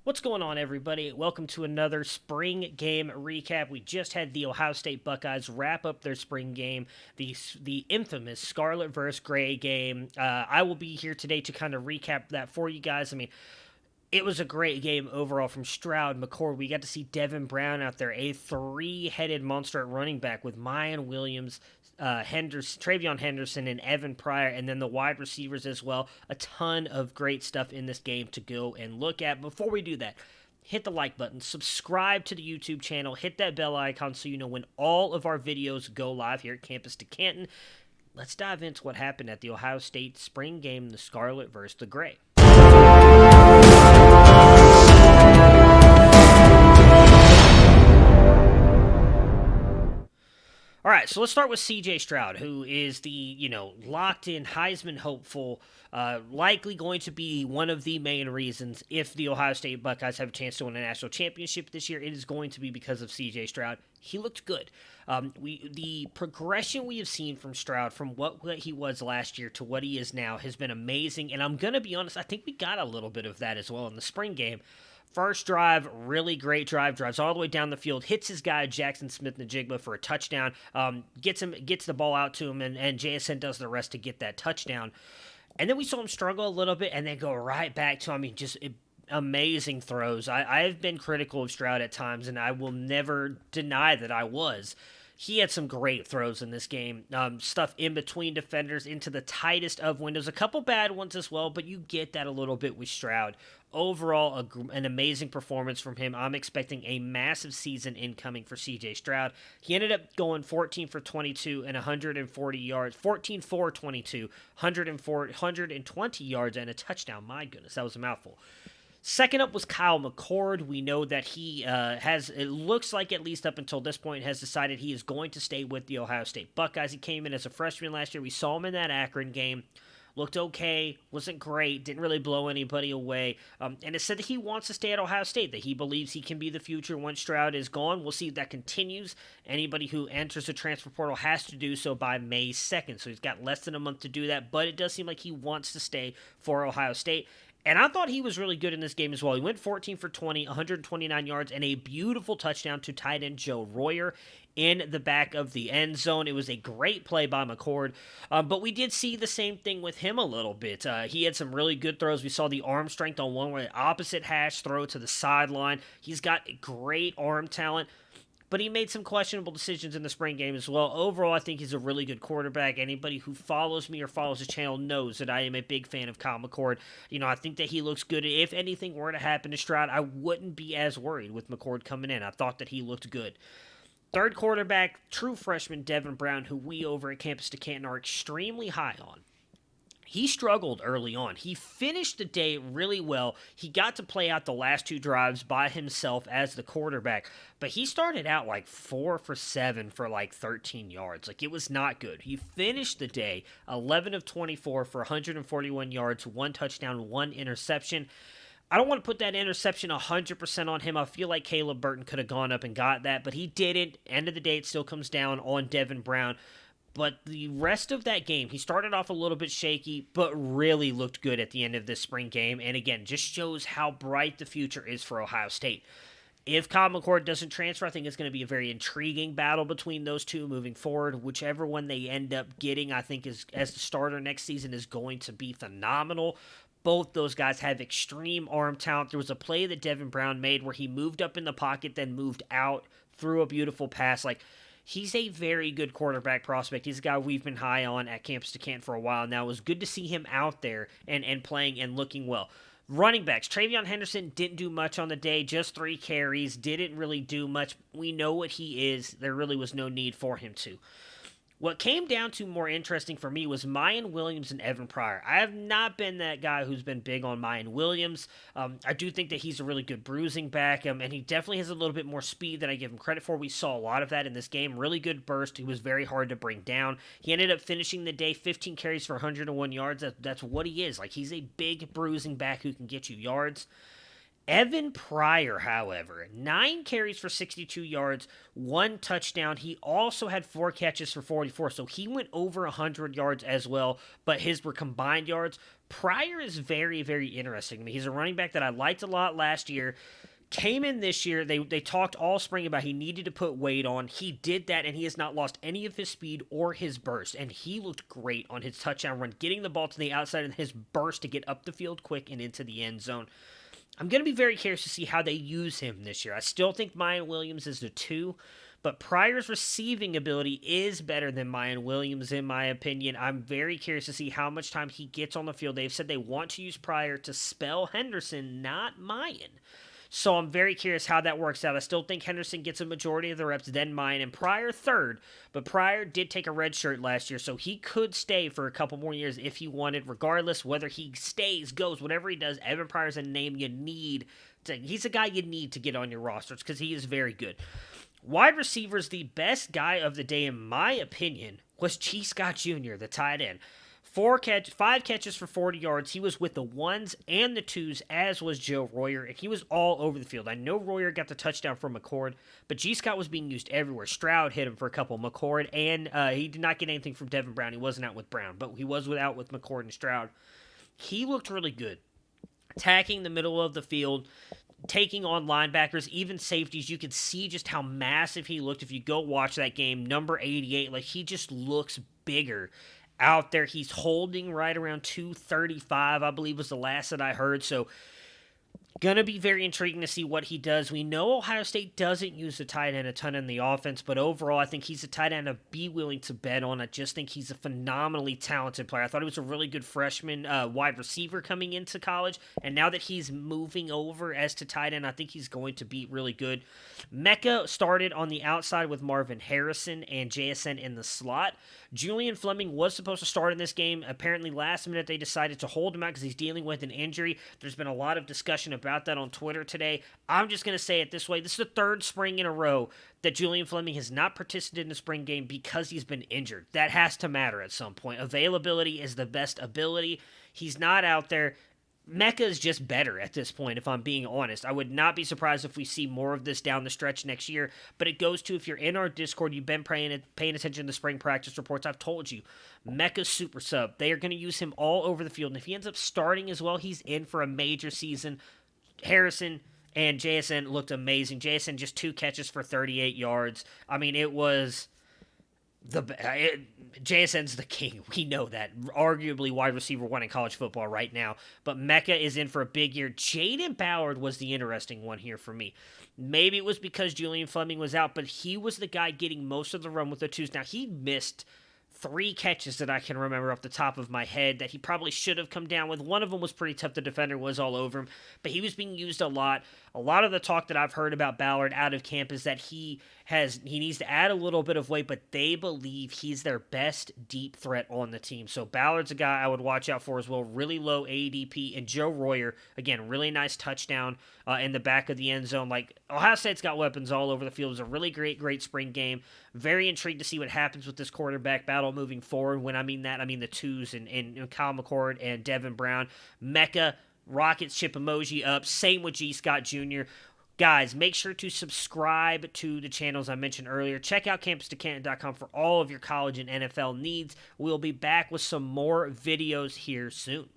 What's going on, everybody? Welcome to another spring game recap. We just had the Ohio State Buckeyes wrap up their spring game, the infamous Scarlet versus Gray game. I will be here today to kind of recap that for you guys. I mean, it was a great game overall from Stroud, McCord. We got to see Devin Brown out there, a three-headed monster at running back with Miyan Williams, Travion Henderson, and Evan Pryor, and then the wide receivers as well. A ton of great stuff in this game to go and look at. Before we do that, hit the like button, subscribe to the YouTube channel, hit that bell icon so you know when all of our videos go live here at Campus to Canton. Let's dive into what happened at the Ohio State spring game, the Scarlet versus the Gray. All right, so let's start with CJ Stroud, who is the, locked in Heisman hopeful, likely going to be one of the main reasons if the Ohio State Buckeyes have a chance to win a national championship this year. It is going to be because of CJ Stroud. He looked good. The progression we have seen from Stroud from what he was last year to what he is now has been amazing, and I'm going to be honest, I think we got a little bit of that as well in the spring game. First drive, really great drive. Drives all the way down the field, hits his guy Jackson Smith-Njigba for a touchdown. Gets the ball out to him, and JSN does the rest to get that touchdown. And then we saw him struggle a little bit, and then go right back to just amazing throws. I've been critical of Stroud at times, and I will never deny that I was. He had some great throws in this game. Stuff in between defenders into the tightest of windows. A couple bad ones as well, but you get that a little bit with Stroud. Overall, an amazing performance from him. I'm expecting a massive season incoming for CJ Stroud. He ended up going 14 for 22 and 140 yards. 14 for 22, 120 yards and a touchdown. My goodness, that was a mouthful. Second up was Kyle McCord. We know that he it looks like at least up until this point, has decided he is going to stay with the Ohio State Buckeyes. He came in as a freshman last year. We saw him in that Akron game. Looked okay, wasn't great, didn't really blow anybody away. And it said that he wants to stay at Ohio State, that he believes he can be the future once Stroud is gone. We'll see if that continues. Anybody who enters the transfer portal has to do so by May 2nd, so he's got less than a month to do that, but it does seem like he wants to stay for Ohio State. And I thought he was really good in this game as well. He went 14 for 20, 129 yards, and a beautiful touchdown to tight end Joe Royer in the back of the end zone. It was a great play by McCord, but we did see the same thing with him a little bit. He had some really good throws. We saw the arm strength on one way, opposite hash throw to the sideline. He's got great arm talent, but he made some questionable decisions in the spring game as well. Overall, I think he's a really good quarterback. Anybody who follows me or follows the channel knows that I am a big fan of Kyle McCord. I think that he looks good. If anything were to happen to Stroud, I wouldn't be as worried with McCord coming in. I thought that he looked good. Third quarterback, true freshman Devin Brown, who we over at Campus to Canton are extremely high on. He struggled early on. He finished the day really well. He got to play out the last two drives by himself as the quarterback, but he started out like 4 for 7 for like 13 yards. Like, it was not good. He finished the day 11 of 24 for 141 yards, 1 touchdown, 1 interception. I don't want to put that interception 100% on him. I feel like Caleb Burton could have gone up and got that, but he didn't. End of the day, it still comes down on Devin Brown. But the rest of that game, he started off a little bit shaky, but really looked good at the end of this spring game. And again, just shows how bright the future is for Ohio State. If Kyle McCord doesn't transfer, I think it's going to be a very intriguing battle between those two moving forward. Whichever one they end up getting, I think, as the starter next season is going to be phenomenal. Both those guys have extreme arm talent. There was a play that Devin Brown made where he moved up in the pocket, then moved out, threw a beautiful pass. He's a very good quarterback prospect. He's a guy we've been high on at Campus to Canton for a while now. It was good to see him out there and playing and looking well. Running backs, Travion Henderson didn't do much on the day, just 3 carries, didn't really do much. We know what he is. There really was no need for him to. What came down to more interesting for me was Mayan Williams and Evan Pryor. I have not been that guy who's been big on Mayan Williams. I do think that he's a really good bruising back, and he definitely has a little bit more speed than I give him credit for. We saw a lot of that in this game. Really good burst. He was very hard to bring down. He ended up finishing the day 15 carries for 101 yards. That's what he is. He's a big bruising back who can get you yards. Evan Pryor, however, 9 carries for 62 yards, 1 touchdown. He also had 4 catches for 44, so he went over 100 yards as well, but his were combined yards. Pryor is very, very interesting to me. He's a running back that I liked a lot last year. Came in this year, they talked all spring about he needed to put weight on. He did that, and he has not lost any of his speed or his burst, and he looked great on his touchdown run, getting the ball to the outside and his burst to get up the field quick and into the end zone. I'm going to be very curious to see how they use him this year. I still think Miyan Williams is the 2, but Pryor's receiving ability is better than Miyan Williams, in my opinion. I'm very curious to see how much time he gets on the field. They've said they want to use Pryor to spell Henderson, not Miyan. So I'm very curious how that works out. I still think Henderson gets a majority of the reps, then Mayan, and Pryor third. But Pryor did take a red shirt last year, so he could stay for a couple more years if he wanted. Regardless, whether he stays, goes, whatever he does, Evan Pryor's a name you need. He's a guy you need to get on your rosters because he is very good. Wide receivers, the best guy of the day, in my opinion, was G. Scott Jr., the tight end. 5 catches for 40 yards. He was with the 1s and the 2s, as was Joe Royer, and he was all over the field. I know Royer got the touchdown from McCord, but G. Scott was being used everywhere. Stroud hit him for a couple. McCord, and he did not get anything from Devin Brown. He wasn't out with Brown, but he was out with McCord and Stroud. He looked really good. Attacking the middle of the field, taking on linebackers, even safeties. You could see just how massive he looked if you go watch that game. Number 88, like, he just looks bigger out there. He's holding right around 235, I believe was the last that I heard. So gonna be very intriguing to see what he does. We know Ohio State doesn't use the tight end a ton in the offense, but overall I think he's a tight end to be willing to bet on. I just think he's a phenomenally talented player. I thought he was a really good freshman wide receiver coming into college, and now that he's moving over as to tight end, I think he's going to be really good. Emeka started on the outside with Marvin Harrison and JSN in the slot. Julian Fleming was supposed to start in this game. Apparently last minute they decided to hold him out because he's dealing with an injury. There's been a lot of discussion about that on Twitter today. I'm just going to say it this way. This is the 3rd spring in a row that Julian Fleming has not participated in the spring game because he's been injured. That has to matter at some point. Availability is the best ability. He's not out there. Emeka is just better at this point, if I'm being honest. I would not be surprised if we see more of this down the stretch next year, but it goes to, if you're in our Discord, you've been paying attention to spring practice reports, I've told you, Emeka's super sub. They are going to use him all over the field, and if he ends up starting as well, he's in for a major season. Harrison and JSN looked amazing. JSN just 2 catches for 38 yards. I mean, it was... JSN's the king. We know that. Arguably wide receiver 1 in college football right now. But Emeka is in for a big year. Jaden Ballard was the interesting one here for me. Maybe it was because Julian Fleming was out, but he was the guy getting most of the run with the 2s. Now, he missed 3 catches that I can remember off the top of my head that he probably should have come down with. One of them was pretty tough. The defender was all over him, but he was being used a lot. A lot of the talk that I've heard about Ballard out of camp is that he needs to add a little bit of weight, but they believe he's their best deep threat on the team. So Ballard's a guy I would watch out for as well. Really low ADP. And Joe Royer, again, really nice touchdown in the back of the end zone. Like, Ohio State's got weapons all over the field. It was a really great spring game. Very intrigued to see what happens with this quarterback battle moving forward. When I mean that, I mean the 2s and Kyle McCord and Devin Brown. Emeka, rocket ship emoji up. Same with G. Scott Jr. Guys, make sure to subscribe to the channels I mentioned earlier. Check out campus2canton.com for all of your college and NFL needs. We'll be back with some more videos here soon.